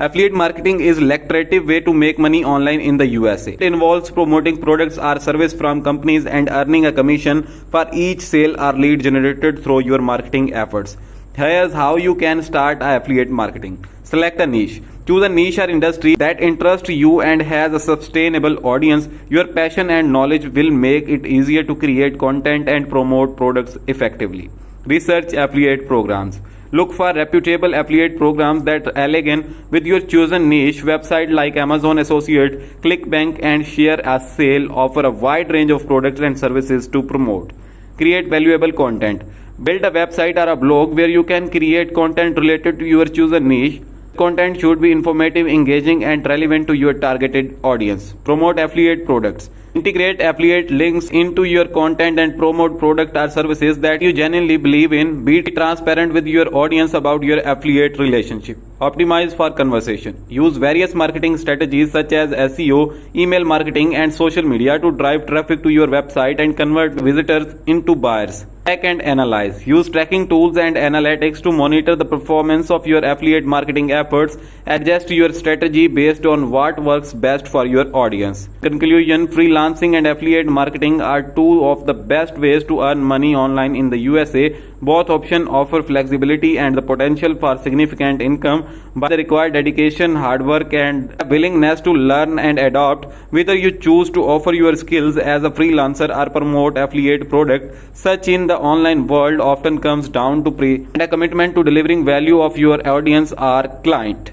Affiliate marketing is lucrative way to make money online in the USA. It involves promoting products or service from companies and earning a commission for each sale or lead generated through your marketing efforts. Here's how you can start affiliate marketing. Select a niche. Choose a niche or industry that interests you and has a sustainable audience. Your passion and knowledge will make it easier to create content and promote products effectively. Research affiliate programs. Look for reputable affiliate programs that align with your chosen niche. Websites like Amazon Associate, ClickBank, and Share a Sale offer a wide range of products and services to promote. Create valuable content. Build a website or a blog where you can create content related to your chosen niche. Content should be informative, engaging, and relevant to your targeted audience. Promote affiliate products. Integrate affiliate links into your content and promote product or services that you genuinely believe in. Be transparent with your audience about your affiliate relationship. Optimize for conversion. Use various marketing strategies such as SEO, email marketing, and social media to drive traffic to your website and convert visitors into buyers. Track and analyze. Use tracking tools and analytics to monitor the performance of your affiliate marketing efforts. Adjust your strategy based on what works best for your audience. Conclusion: freelancing and affiliate marketing are two of the best ways to earn money online in the USA. Both options offer flexibility and the potential for significant income, but they require dedication, hard work, and a willingness to learn and adopt. Whether you choose to offer your skills as a freelancer or promote affiliate product, such in the online world often comes down to and a commitment to delivering value of your audience or client.